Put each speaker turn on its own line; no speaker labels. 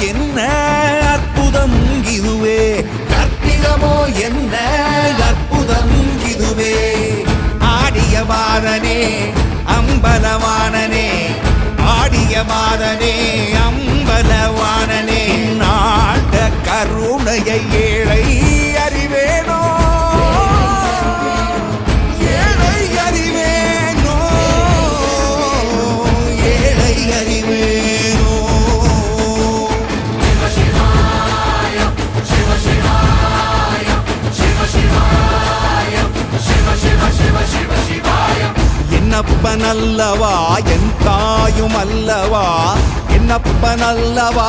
என்ன அற்புதம் இதுவே, கற்பிதமோ என்ன அற்புதம் இதுவே. ஆடிய மாதனே அம்பலவானனே, ஆடிய மாதனே அம்பலவானனே, நாட கருணையை ஏழை அறிவேனோ, ஏழை அறிவேனோ, ஏழை அறிவேனோ. என்னப்பனல்லவா என் தாயும் அல்லவா, என்னப்பனல்லவா